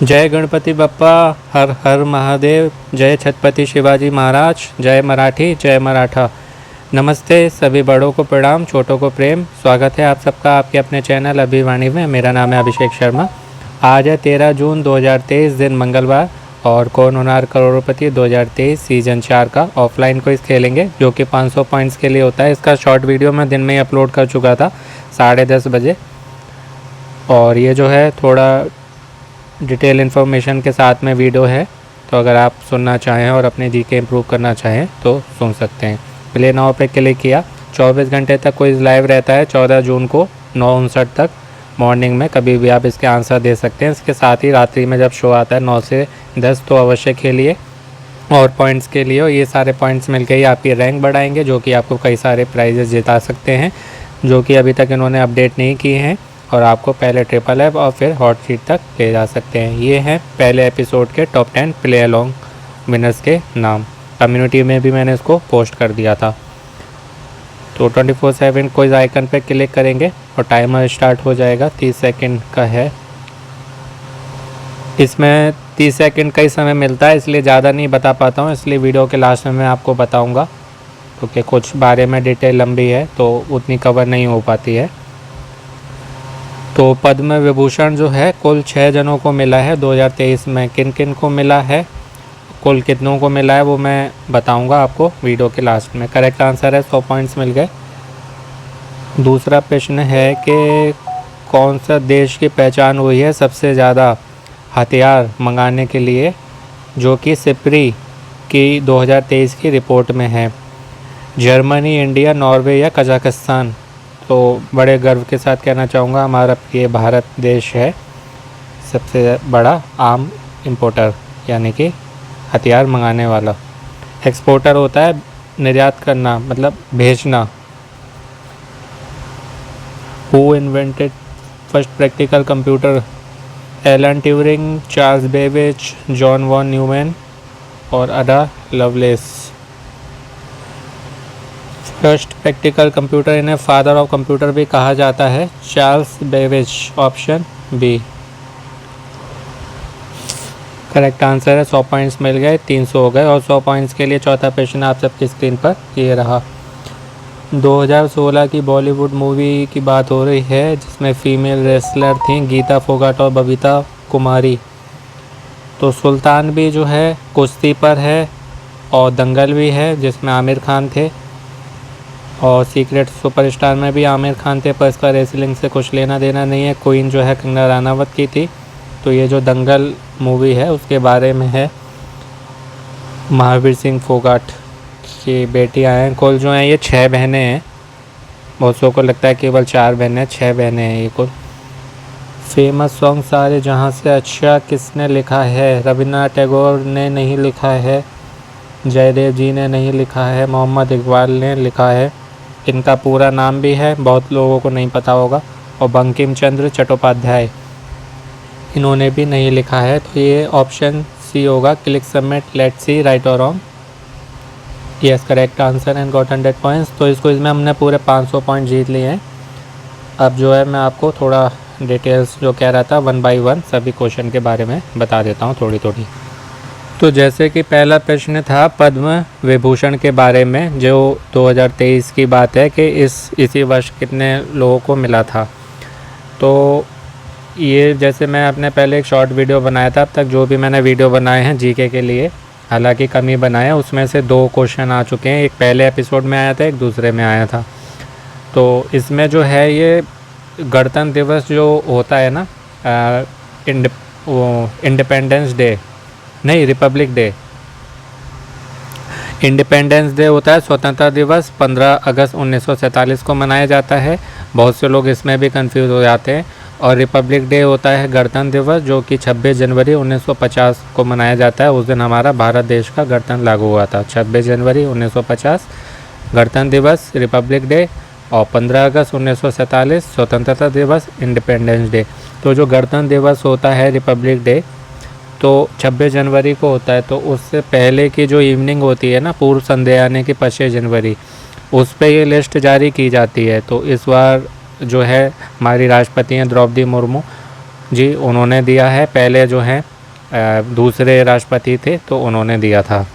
जय गणपति बप्पा, हर हर महादेव। जय छत्रपति शिवाजी महाराज। जय मराठी, जय मराठा। नमस्ते, सभी बड़ों को प्रणाम, छोटों को प्रेम। स्वागत है आप सबका आपके अपने चैनल अभिवाणी में। मेरा नाम है अभिषेक शर्मा। आज है 13 जून 2023, दिन मंगलवार, और कौन होनार करोड़पति 2023 सीजन 4 का ऑफलाइन क्विज खेलेंगे, जो कि 500 पॉइंट्स के लिए होता है। इसका शॉर्ट वीडियो मैं दिन में ही अपलोड कर चुका था 10:30 बजे, और ये जो है थोड़ा डिटेल इन्फॉर्मेशन के साथ में वीडियो है, तो अगर आप सुनना चाहें और अपने जीके इम्प्रूव करना चाहें तो सुन सकते हैं। प्ले नाउ पे क्लिक किया। 24 घंटे तक क्विज लाइव रहता है, 14 जून को 9:59 तक मॉर्निंग में कभी भी आप इसके आंसर दे सकते हैं। इसके साथ ही रात्रि में जब शो आता है 9 से 10, तो अवश्य खेलिए और पॉइंट्स के लिए। ये सारे पॉइंट्स मिलकर ही आपकी रैंक बढ़ाएंगे, जो कि आपको कई सारे प्राइजेस जिता सकते हैं, जो कि अभी तक इन्होंने अपडेट नहीं किए हैं, और आपको पहले ट्रिपल एफ और फिर हॉट सीट तक ले जा सकते हैं। ये हैं पहले एपिसोड के टॉप 10 प्ले अलॉन्ग विनर्स के नाम। कम्युनिटी में भी मैंने इसको पोस्ट कर दिया था। तो 24/7 क्विज आइकन पे क्लिक करेंगे और टाइमर स्टार्ट हो जाएगा। 30 सेकंड का है। इसमें 30 सेकंड का ही समय मिलता है, इसलिए ज़्यादा नहीं बता पाता हूँ, इसलिए वीडियो के लास्ट में मैं आपको बताऊँगा, क्योंकि कुछ बारे में डिटेल लंबी है तो उतनी कवर नहीं हो पाती है। तो पद्म विभूषण जो है कुल 6 जनों को मिला है 2023 में। किन किन को मिला है, कुल कितनों को मिला है, वो मैं बताऊंगा आपको वीडियो के लास्ट में। करेक्ट आंसर है 100 पॉइंट्स मिल गए। दूसरा प्रश्न है कि कौन सा देश की पहचान हुई है सबसे ज़्यादा हथियार मंगाने के लिए, जो कि सिप्री की 2023 की रिपोर्ट में है। जर्मनी, इंडिया, नॉर्वे या कजाकिस्तान? तो बड़े गर्व के साथ कहना चाहूँगा, हमारा ये भारत देश है सबसे बड़ा आर्म इंपोर्टर, यानी कि हथियार मंगाने वाला। एक्सपोर्टर होता है निर्यात करना, मतलब भेजना। Who invented first practical computer? Alan Turing, Charles Babbage, John von Neumann और Ada Lovelace. First practical computer, इन्हें फादर ऑफ कंप्यूटर भी कहा जाता है, Charles Babbage. Option B correct answer है। 100 पॉइंट्स मिल गए, 300 हो गए। और 100 पॉइंट्स के लिए चौथा प्रश्न आप सबकी स्क्रीन पर ये रहा। 2016 की बॉलीवुड मूवी की बात हो रही है, जिसमें फीमेल रेसलर थी गीता फोगाट और बबीता कुमारी। तो सुल्तान भी जो है कुश्ती पर है, और दंगल भी है जिसमें आमिर खान थे, और सीक्रेट सुपरस्टार में भी आमिर खान थे, पर इसका रेसलिंग से कुछ लेना देना नहीं है। क्वीन जो है कंगना रनावत की थी। तो ये जो दंगल मूवी है उसके बारे में है। महावीर सिंह फोगाट की बेटियां हैं। कुल जो हैं ये 6 बहनें हैं। बहुत सौ को लगता है केवल 4 बहनें, 6 बहनें हैं ये कुल। फेमस सॉन्ग सारे जहां से अच्छा किसने लिखा है? रविन्द्रनाथ टैगोर ने नहीं लिखा है, जयदेव जी ने नहीं लिखा है, मोहम्मद इकबाल ने लिखा है। इनका पूरा नाम भी है, बहुत लोगों को नहीं पता होगा। और बंकिम चंद्र चट्टोपाध्याय, इन्होंने भी नहीं लिखा है। तो ये ऑप्शन सी होगा। Click submit, let's see right और wrong. Yes, correct answer and got 100 points. तो इसको इसमें हमने पूरे 500 पॉइंट जीत लिए हैं। अब जो है मैं आपको थोड़ा डिटेल्स जो कह रहा था 1 बाय 1 सभी क्वेश्चन के बारे में बता देता हूँ थोड़ी थोड़ी। तो जैसे कि पहला प्रश्न था पद्म विभूषण के बारे में, जो 2023 की बात है कि इसी वर्ष कितने लोगों को मिला था। तो ये जैसे मैं अपने पहले एक शॉर्ट वीडियो बनाया था, अब तक जो भी मैंने वीडियो बनाए हैं जीके के लिए, हालांकि कम ही बनाए, उसमें से 2 क्वेश्चन आ चुके हैं। एक पहले एपिसोड में आया था, एक दूसरे में आया था। तो इसमें जो है ये गणतंत्र दिवस जो होता है ना, इंडिपेंडेंस डे नहीं, रिपब्लिक डे। इंडिपेंडेंस डे होता है, स्वतंत्रता दिवस 15 अगस्त 1947 को मनाया जाता है। बहुत से लोग इसमें भी कंफ्यूज हो जाते हैं। और रिपब्लिक डे होता है गणतंत्र दिवस, जो कि 26 जनवरी 1950 को मनाया जाता है। उस दिन हमारा भारत देश का गणतंत्र लागू हुआ था। 26 जनवरी 1950 गणतंत्र दिवस रिपब्लिक डे, और 15 अगस्त 1947 स्वतंत्रता दिवस इंडिपेंडेंस डे। तो जो गणतंत्र दिवस होता है रिपब्लिक डे, तो 26 जनवरी को होता है। तो उससे पहले की जो इवनिंग होती है ना, पूर्व संध्या यानी कि 25 जनवरी, उस पर ये लिस्ट जारी की जाती है। तो इस बार जो है हमारी राष्ट्रपति हैं द्रौपदी मुर्मू जी, उन्होंने दिया है। पहले जो है दूसरे राष्ट्रपति थे तो उन्होंने दिया था।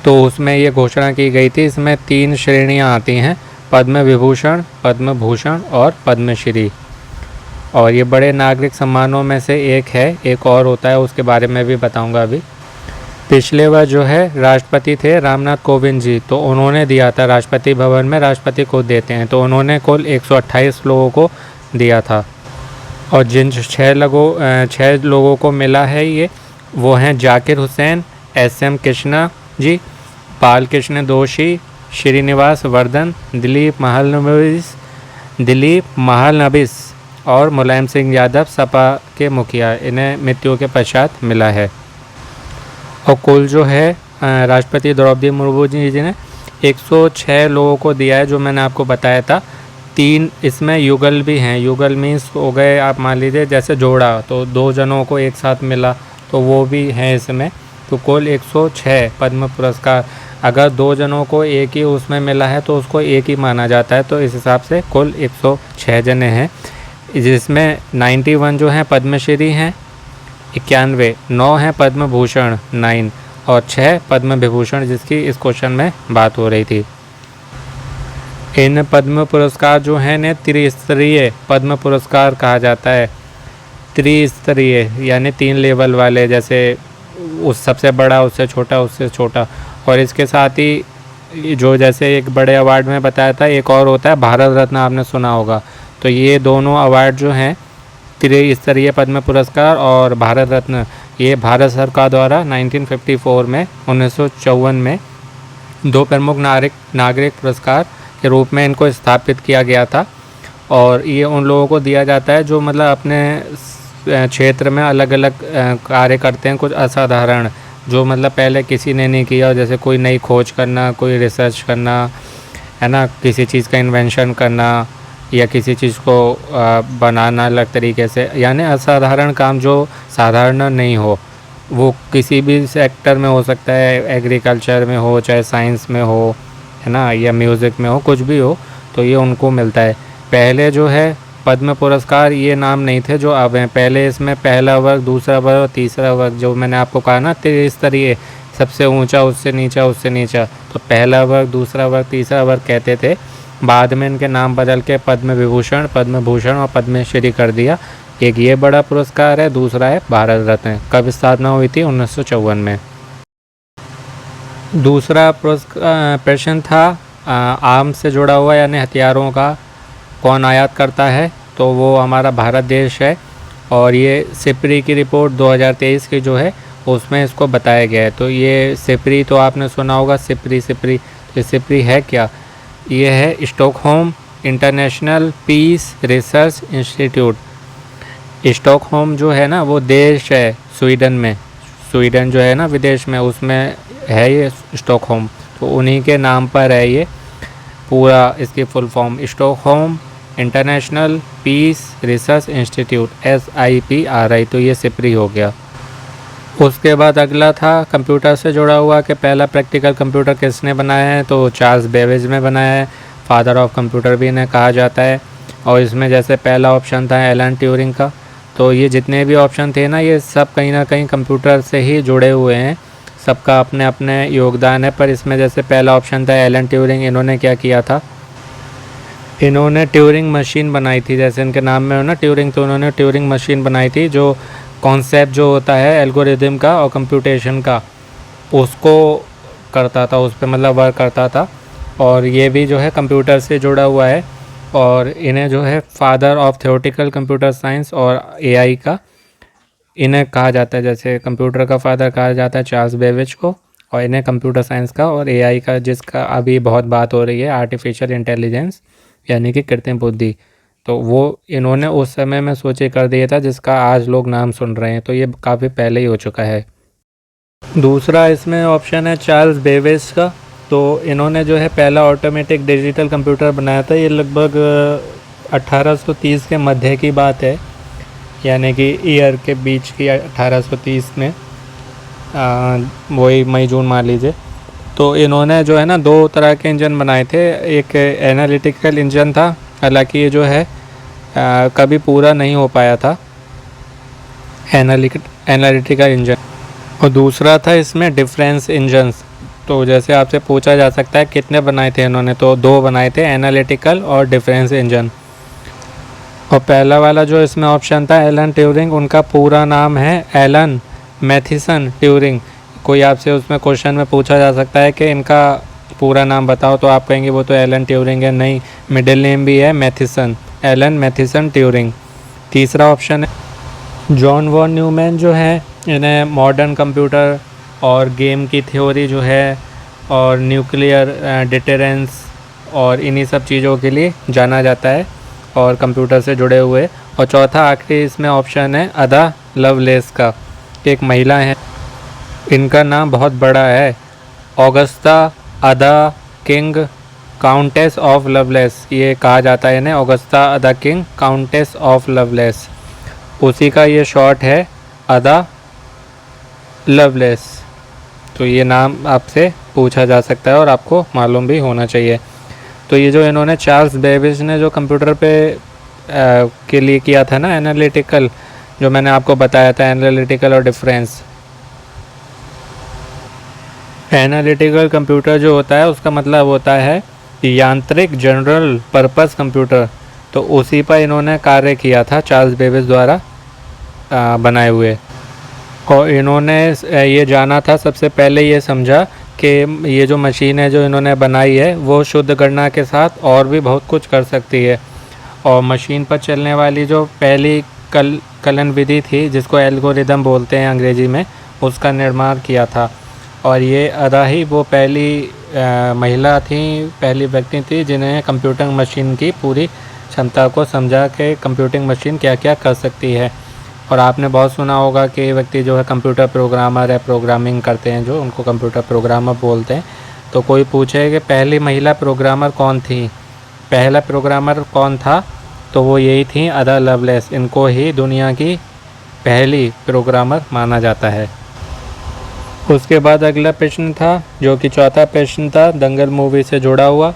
तो उसमें ये घोषणा की गई थी। इसमें 3 श्रेणियाँ आती हैं, पद्म विभूषण, पद्म भूषण और पद्मश्री। और ये बड़े नागरिक सम्मानों में से एक है। एक और होता है, उसके बारे में भी बताऊंगा अभी। पिछले वर्ष जो है राष्ट्रपति थे रामनाथ कोविंद जी, तो उन्होंने दिया था। राष्ट्रपति भवन में राष्ट्रपति खुद देते हैं, तो उन्होंने कुल 128 लोगों को दिया था। और जिन 6 लोगों को मिला है ये, वो हैं जाकिर हुसैन, SM कृष्णा जी, बालकृष्ण दोषी, श्रीनिवास वर्धन, दिलीप महालनबिस और मुलायम सिंह यादव सपा के मुखिया। इन्हें मृत्यु के पश्चात मिला है। और कुल जो है राष्ट्रपति द्रौपदी मुर्मू जी ने 106 लोगों को दिया है, जो मैंने आपको बताया था। 3 इसमें युगल भी हैं। युगल मीन्स हो गए, आप मान लीजिए जैसे जोड़ा, तो 2 जनों को एक साथ मिला, तो वो भी हैं इसमें। तो कुल 106 पद्म पुरस्कार। अगर 2 जनों को एक ही उसमें मिला है तो उसको एक ही माना जाता है। तो इस हिसाब से कुल 106 जने हैं, जिसमें 91 जो हैं पद्मश्री हैं, 91, 9 हैं पद्म भूषण 9 और 6 पद्म विभूषण, जिसकी इस क्वेश्चन में बात हो रही थी। इन पद्म पुरस्कार जो हैं ने त्रिस्तरीय पद्म पुरस्कार कहा जाता है। त्रिस्तरीय यानी 3 लेवल वाले, जैसे उस सबसे बड़ा, उससे छोटा, उससे छोटा। और इसके साथ ही जो जैसे एक बड़े अवार्ड में बताया था, एक और होता है भारत रत्न, आपने सुना होगा। तो ये दोनों अवार्ड जो हैं, त्रिस्तरीय पद्म पुरस्कार और भारत रत्न, ये भारत सरकार द्वारा 1954 में 1954 में 2 प्रमुख नागरिक पुरस्कार के रूप में इनको स्थापित किया गया था। और ये उन लोगों को दिया जाता है जो मतलब अपने क्षेत्र में अलग अलग कार्य करते हैं, कुछ असाधारण, जो मतलब पहले किसी ने नहीं किया। जैसे कोई नई खोज करना, कोई रिसर्च करना, है ना, किसी चीज़ का इन्वेंशन करना, या किसी चीज़ को बनाना अलग तरीके से, यानी असाधारण काम जो साधारण नहीं हो। वो किसी भी सेक्टर में हो सकता है, एग्रीकल्चर में हो, चाहे साइंस में हो, है ना, या म्यूज़िक में हो, कुछ भी हो, तो ये उनको मिलता है। पहले जो है पद्म पुरस्कार ये नाम नहीं थे जो अब हैं। पहले इसमें पहला वर्ग, दूसरा वर्ग और तीसरा वर्ग, जो मैंने आपको कहा ना त्रिस्तरीय, सबसे ऊंचा, उससे नीचा, उससे नीचा, तो पहला वर्ग, दूसरा वर्ग, तीसरा वर्ग कहते थे। बाद में इनके नाम बदल के पद्म विभूषण, पद्म भूषण और पद्मश्री कर दिया। एक ये बड़ा पुरस्कार है, दूसरा है भारत रत्न। कब स्थापना हुई थी? 1954 में। दूसरा प्रश्न था आर्म्स से जुड़ा हुआ, यानी हथियारों का कौन आयात करता है? तो वो हमारा भारत देश है। और ये सिपरी की रिपोर्ट 2023 की जो है उसमें इसको बताया गया है। तो ये सिपरी तो आपने सुना होगा, सिपरी। तो सिपरी है क्या? ये है Stockholm International Peace Research Institute. Stockholm जो है ना वो देश है स्वीडन में। स्वीडन जो है ना विदेश में, उसमें है ये स्टॉकहोम। तो उन्हीं के नाम पर है ये पूरा, इसकी full form Stockholm International Peace Research Institute, SIPRI। तो ये सिपरी हो गया। उसके बाद अगला था कंप्यूटर से जुड़ा हुआ कि पहला प्रैक्टिकल कंप्यूटर किसने बनाया है? तो चार्ल्स बेबेज ने बनाया है। फादर ऑफ कंप्यूटर भी इन्हें कहा जाता है। और इसमें जैसे पहला ऑप्शन था एलन ट्यूरिंग का। तो ये जितने भी ऑप्शन थे ना, ये सब कहीं ना कहीं कंप्यूटर से ही जुड़े हुए हैं, सबका अपने अपने योगदान है। पर इसमें जैसे पहला ऑप्शन था एलन ट्यूरिंग, इन्होंने क्या किया था? इन्होंने ट्यूरिंग मशीन बनाई थी। जैसे इनके नाम में हो ना ट्यूरिंग, तो उन्होंने ट्यूरिंग मशीन बनाई थी, जो कॉन्सेप्ट जो होता है एल्गोरिदम का और कंप्यूटेशन का, उसको करता था, उस पर मतलब वर्क करता था। और ये भी जो है कंप्यूटर से जुड़ा हुआ है। और इन्हें जो है father of theoretical computer science और AI का इन्हें कहा जाता है। जैसे कंप्यूटर का फादर कहा जाता है चार्ल्स बेबेज को, और इन्हें कंप्यूटर साइंस का और AI का, जिसका अभी बहुत बात हो रही है, आर्टिफिशियल इंटेलिजेंस यानी कि कृत्रिम बुद्धि, तो वो इन्होंने उस समय में सोचे कर दिया था, जिसका आज लोग नाम सुन रहे हैं। तो ये काफ़ी पहले ही हो चुका है। दूसरा इसमें ऑप्शन है चार्ल्स बेबेज का। तो इन्होंने जो है पहला ऑटोमेटिक डिजिटल कंप्यूटर बनाया था। ये लगभग 1830 के मध्य की बात है, यानी कि ईयर के बीच की 1830 में, वही मई जून मान लीजिए। तो इन्होंने जो है ना 2 तरह के इंजन बनाए थे। एक एनालिटिकल इंजन था, हालांकि ये जो है कभी पूरा नहीं हो पाया था। Analytical engine. और दूसरा था इसमें डिफरेंस इंजन्स। तो जैसे आपसे पूछा जा सकता है कितने बनाए थे इन्होंने, तो 2 बनाए थे, एनालिटिकल और डिफरेंस इंजन। और पहला वाला जो इसमें ऑप्शन था एलन ट्यूरिंग, उनका पूरा नाम है एलन मैथिसन ट्यूरिंग। कोई आपसे उसमें क्वेश्चन में पूछा जा सकता है कि इनका पूरा नाम बताओ, तो आप कहेंगे वो तो एलन ट्यूरिंग है। नहीं, मिडिल नेम भी है मैथिसन, एलन मैथिसन ट्यूरिंग। तीसरा ऑप्शन है जॉन वॉन न्यूमैन, जो है इन्हें मॉडर्न कंप्यूटर और गेम की थ्योरी जो है और न्यूक्लियर डिटरेंस और इन्हीं सब चीज़ों के लिए जाना जाता है और कंप्यूटर से जुड़े हुए। और चौथा आखिरी इसमें ऑप्शन है अदा लवलेस का, एक महिला है, इनका नाम बहुत बड़ा है, ऑगस्टा अदा किंग काउंटेस ऑफ लवलेस, ये कहा जाता है इन्हें, ऑगस्टा अदा किंग काउंटेस ऑफ लवलेस। उसी का ये शॉर्ट है अदा लवलेस। तो ये नाम आपसे पूछा जा सकता है और आपको मालूम भी होना चाहिए। तो ये जो इन्होंने चार्ल्स बेबेज ने जो कंप्यूटर पे के लिए किया था ना एनालिटिकल, जो मैंने आपको बताया था एनालिटिकल और डिफरेंस। एनालिटिकल कंप्यूटर जो होता है उसका मतलब होता है यांत्रिक जनरल पर्पस कंप्यूटर। तो उसी पर इन्होंने कार्य किया था चार्ल्स बेबेज द्वारा बनाए हुए। और इन्होंने ये जाना था, सबसे पहले ये समझा कि ये जो मशीन है जो इन्होंने बनाई है वो शुद्ध गणना के साथ और भी बहुत कुछ कर सकती है। और मशीन पर चलने वाली जो पहली कलन विधि थी, जिसको एल्गोरिदम बोलते हैं अंग्रेजी में, उसका निर्माण किया था। और ये अदा ही वो पहली महिला थी, पहली व्यक्ति थी जिन्हें कंप्यूटिंग मशीन की पूरी क्षमता को समझा कि कंप्यूटिंग मशीन क्या क्या कर सकती है। और आपने बहुत सुना होगा कि व्यक्ति जो है कंप्यूटर प्रोग्रामर है, प्रोग्रामिंग करते हैं जो, उनको कंप्यूटर प्रोग्रामर बोलते हैं। तो कोई पूछे कि पहली महिला प्रोग्रामर कौन थी, पहला प्रोग्रामर कौन था, तो वो यही थी अदा लवलेस। इनको ही दुनिया की पहली प्रोग्रामर माना जाता है। उसके बाद अगला प्रश्न था जो कि चौथा प्रश्न था दंगल मूवी से जुड़ा हुआ,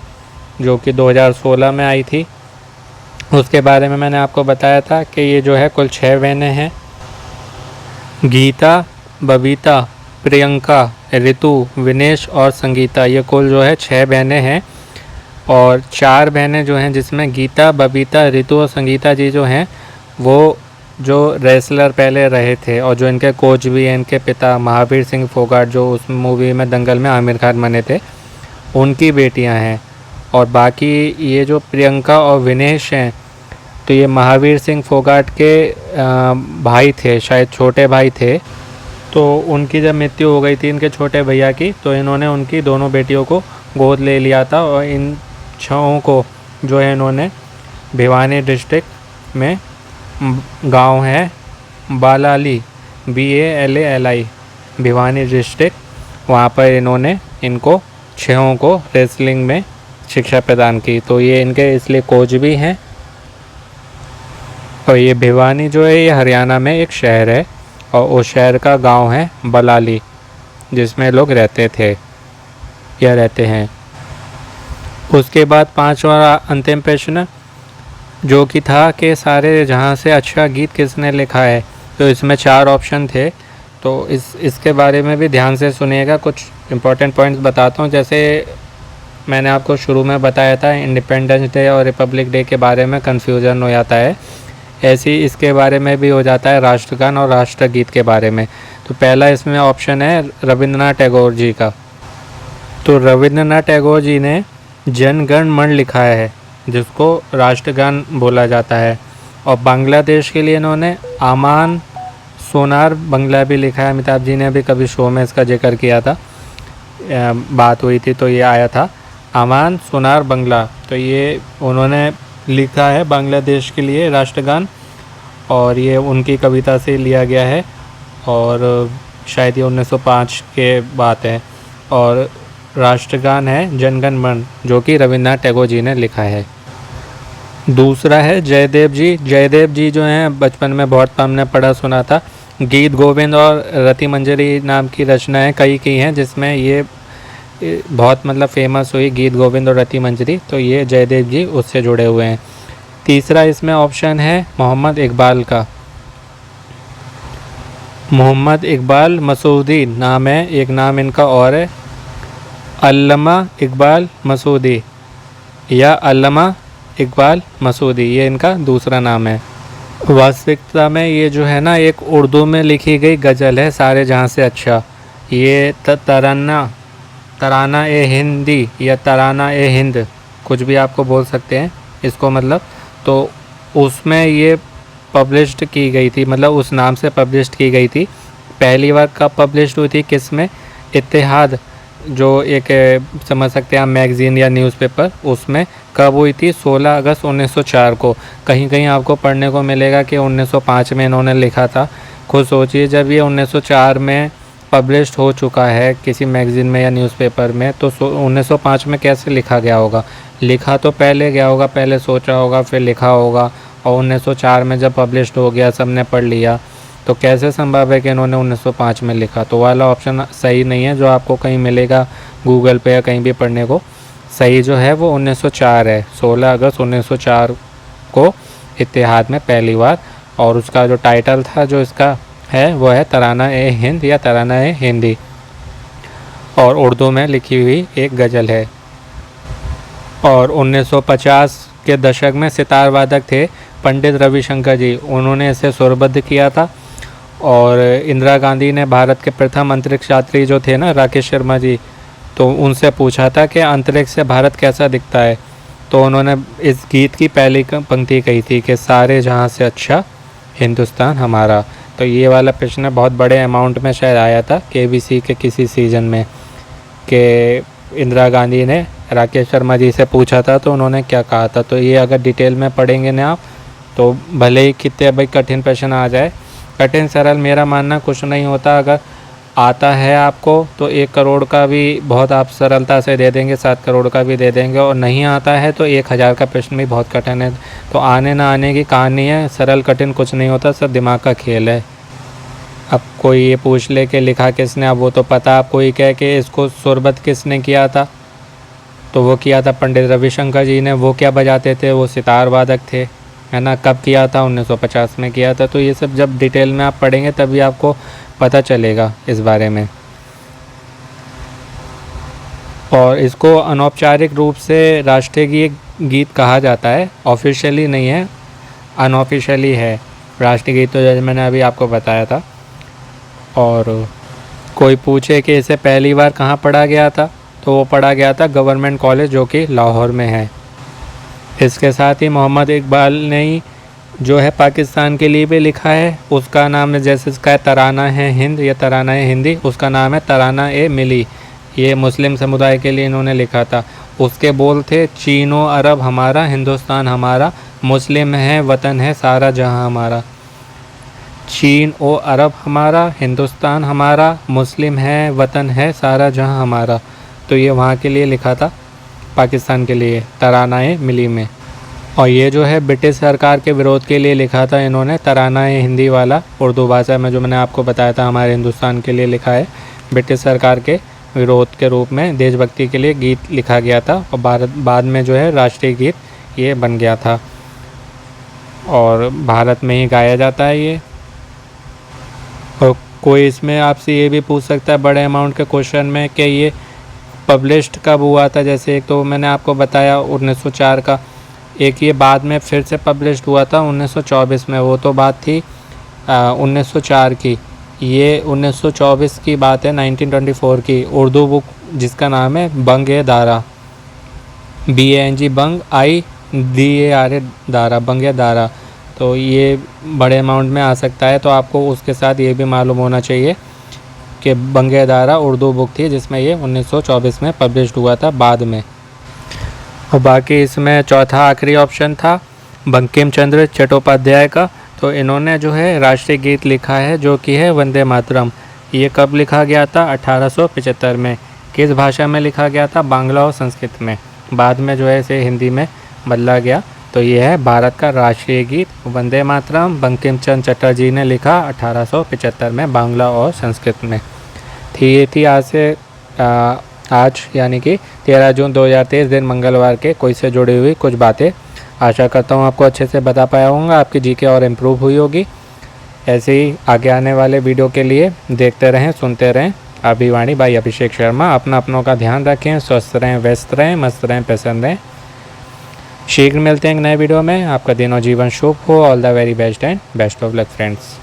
जो कि 2016 में आई थी। उसके बारे में मैंने आपको बताया था कि ये जो है कुल 6 बहनें हैं, गीता, बबीता, प्रियंका, ऋतु, विनेश और संगीता। ये कुल जो है 6 बहनें हैं। और 4 बहनें जो हैं जिसमें गीता, बबीता, ऋतु और संगीता जी जो हैं वो जो रेसलर पहले रहे थे और जो इनके कोच भी हैं, इनके पिता महावीर सिंह फोगाट, जो उस मूवी में दंगल में आमिर खान बने थे, उनकी बेटियां हैं। और बाकी ये जो प्रियंका और विनेश हैं, तो ये महावीर सिंह फोगाट के भाई थे, शायद छोटे भाई थे। तो उनकी जब मृत्यु हो गई थी इनके छोटे भैया की, तो इन्होंने उनकी दोनों बेटियों को गोद ले लिया था। और इन 6 को जो है इन्होंने भिवानी डिस्ट्रिक्ट में गांव है बालाली, BALALI, भिवानी डिस्ट्रिक्ट, वहाँ पर इन्होंने इनको 6 को रेसलिंग में शिक्षा प्रदान की। तो ये इनके इसलिए कोच भी हैं। और ये भिवानी जो है ये हरियाणा में एक शहर है और उस शहर का गांव है बलाली, जिसमें लोग रहते थे या रहते हैं। उसके बाद 5वां अंतिम प्रश्न जो कि था कि सारे जहां से अच्छा गीत किसने लिखा है। तो इसमें 4 ऑप्शन थे, तो इसके बारे में भी ध्यान से सुनिएगा। कुछ इंपॉर्टेंट पॉइंट्स बताता हूँ। जैसे मैंने आपको शुरू में बताया था इंडिपेंडेंस डे और रिपब्लिक डे के बारे में कन्फ्यूज़न हो जाता है, ऐसे ही इसके बारे में भी हो जाता है राष्ट्रगान और राष्ट्रगीत के बारे में। तो पहला इसमें ऑप्शन है रविंद्रनाथ टैगोर जी का। तो रविंद्रनाथ टैगोर जी ने जन गण मन लिखा है, जिसको राष्ट्रगान बोला जाता है। और बांग्लादेश के लिए इन्होंने आमान सोनार बंगला भी लिखा है। अमिताभ जी ने भी कभी शो में इसका जिक्र किया था, बात हुई थी तो ये आया था आमान सोनार बंगला। तो ये उन्होंने लिखा है बांग्लादेश के लिए राष्ट्रगान, और ये उनकी कविता से लिया गया है और शायद ये 1905 के बात है। और राष्ट्रगान है जनगण मन, जो कि रविंद्रनाथ टैगोर जी ने लिखा है। दूसरा है जयदेव जी। जयदेव जी जो हैं बचपन में बहुत हमने पढ़ा सुना था। गीत गोविंद और रति मंजरी नाम की रचनाएं कई की हैं, जिसमें ये बहुत मतलब फेमस हुई गीत गोविंद और रति मंजरी। तो ये जयदेव जी उससे जुड़े हुए हैं। तीसरा इसमें ऑप्शन है मोहम्मद इकबाल का। मोहम्मद इकबाल मसूदी नाम है, एक नाम इनका और है अल्लामा इकबाल मसूदी या अल्लामा इकबाल मसूदी, ये इनका दूसरा नाम है। वास्तविकता में ये जो है ना एक उर्दू में लिखी गई गज़ल है, सारे जहाँ से अच्छा। ये तराना ए हिंदी या तराना ए हिंद, कुछ भी आपको बोल सकते हैं इसको, मतलब तो उसमें ये पब्लिश्ड की गई थी, मतलब उस नाम से पब्लिश्ड की गई थी। पहली बार कब पब्लिश्ड हुई थी, किस में? इत्तेहाद, जो एक समझ सकते हैं आप मैगज़ीन या न्यूज़पेपर, उसमें कब हुई थी? 16 अगस्त 1904 को। कहीं कहीं आपको पढ़ने को मिलेगा कि 1905 में इन्होंने लिखा था। खुद सोचिए, जब ये 1904 में पब्लिश्ड हो चुका है किसी मैगज़ीन में या न्यूज़पेपर में, तो 1905 में कैसे लिखा गया होगा? लिखा तो पहले गया होगा, पहले सोचा होगा फिर लिखा होगा, और 1904 में जब पब्लिश्ड हो गया सबने पढ़ लिया, तो कैसे संभव है कि इन्होंने 1905 में लिखा? तो वाला ऑप्शन सही नहीं है जो आपको कहीं मिलेगा गूगल पे या कहीं भी पढ़ने को। सही जो है वो 1904 है, 16 अगस्त 1904 को इत्तेहाद में पहली बार। और उसका जो टाइटल था जो इसका है वो है तराना ए हिंद या तराना ए हिंदी, और उर्दू में लिखी हुई एक गज़ल है। और 1950 के दशक में सितार वादक थे पंडित रविशंकर जी, उन्होंने इसे सुरबद्ध किया था। और इंदिरा गांधी ने भारत के प्रथम अंतरिक्ष यात्री जो थे ना राकेश शर्मा जी, तो उनसे पूछा था कि अंतरिक्ष से भारत कैसा दिखता है, तो उन्होंने इस गीत की पहली पंक्ति कही थी कि सारे जहां से अच्छा हिंदुस्तान हमारा। तो ये वाला प्रश्न बहुत बड़े अमाउंट में शायद आया था केबीसी के किसी सीज़न में, कि इंदिरा गांधी ने राकेश शर्मा जी से पूछा था तो उन्होंने क्या कहा था। तो ये अगर डिटेल में पढ़ेंगे ना आप, तो भले ही कितने भाई कठिन प्रश्न आ जाए, कठिन सरल मेरा मानना कुछ नहीं होता। अगर आता है आपको तो 1 करोड़ का भी बहुत आप सरलता से दे देंगे, 7 करोड़ का भी दे देंगे, और नहीं आता है तो 1000 का प्रश्न भी बहुत कठिन है। तो आने ना आने की कहानी है, सरल कठिन कुछ नहीं होता, सब दिमाग का खेल है। अब कोई ये पूछ ले कि लिखा किसने, अब वो तो पता। आप कोई कहे कि इसको सुरबत किसने किया था, तो वो किया था पंडित रविशंकर जी ने। वो क्या बजाते थे? वो सितार वादक थे, है ना। कब किया था? 1950 में किया था। तो ये सब जब डिटेल में आप पढ़ेंगे तभी आपको पता चलेगा इस बारे में। और इसको अनौपचारिक रूप से राष्ट्रीय गीत कहा जाता है, ऑफिशियली नहीं है, अनऑफिशियली है राष्ट्रीय गीत, तो जैसे मैंने अभी आपको बताया था। और कोई पूछे कि इसे पहली बार कहाँ पढ़ा गया था, तो वो पढ़ा गया था गवर्नमेंट कॉलेज जो कि लाहौर में है। इसके साथ ही मोहम्मद इकबाल ने ही जो है पाकिस्तान के लिए भी लिखा है। उसका नाम है, जैसे इसका है तराना है हिंद या तराना है हिंदी, उसका नाम है तराना ए मिली। ये मुस्लिम समुदाय के लिए इन्होंने लिखा था। उसके बोल थे चीनो अरब हमारा, हिंदुस्तान हमारा, मुस्लिम है वतन है सारा जहां हमारा। चीन ओ अरब हमारा, हिंदुस्तान हमारा, मुस्लिम है वतन है सारा जहां हमारा। तो ये वहाँ के लिए लिखा था, पाकिस्तान के लिए, तराना ए मिली में। और ये जो है ब्रिटिश सरकार के विरोध के लिए लिखा था इन्होंने, तराना ए हिंदी वाला उर्दू भाषा में जो मैंने आपको बताया था हमारे हिंदुस्तान के लिए लिखा है। ब्रिटिश सरकार के विरोध के रूप में देशभक्ति के लिए गीत लिखा गया था, और बाद में जो है राष्ट्रीय गीत ये बन गया था, और भारत में ही गाया जाता है ये। और कोई इसमें आपसे ये भी पूछ सकता है बड़े अमाउंट के क्वेश्चन में कि ये पब्लिश्ड कब हुआ था। जैसे एक तो मैंने आपको बताया 1904 का, एक ये बाद में फिर से पब्लिश्ड हुआ था 1924 में, वो तो बात थी 1904 की। ये 1924 की बात है, 1924 की उर्दू बुक जिसका नाम है बंग-ए दारा, BANG बंग IDARA दारा, बंग-ए दारा। तो ये बड़े अमाउंट में आ सकता है, तो आपको उसके साथ ये भी मालूम होना चाहिए कि बंग-ए दारा उर्दू बुक थी जिसमें ये 1924 में पब्लिश्ड हुआ था बाद में। और बाकी इसमें चौथा आखिरी ऑप्शन था बंकिम चंद्र चट्टोपाध्याय का। तो इन्होंने जो है राष्ट्रीय गीत लिखा है जो कि है वंदे मातरम। ये कब लिखा गया था? 1875 में। किस भाषा में लिखा गया था? बांग्ला और संस्कृत में। बाद में जो है इसे हिंदी में बदला गया। तो ये है भारत का राष्ट्रीय गीत वंदे मातरम, बंकिम चंद्र चटर्जी ने लिखा 1875 में बांग्ला और संस्कृत में। ये थी आज यानी कि 13 जून 2023 दिन मंगलवार के क्विज से जुड़ी हुई कुछ बातें। आशा करता हूँ आपको अच्छे से बता पाया होगा, आपकी जीके और इम्प्रूव हुई होगी। ऐसे ही आगे आने वाले वीडियो के लिए देखते रहें, सुनते रहें। अभिवाणी बाई अभिषेक शर्मा। अपनों का ध्यान रखें, स्वस्थ रहें, व्यस्त रहें, मस्त रहें, प्रसन्न रहें। शीघ्र मिलते हैं एक नए वीडियो में। आपका दिन और जीवन शुभ हो। All the very best and best of luck friends.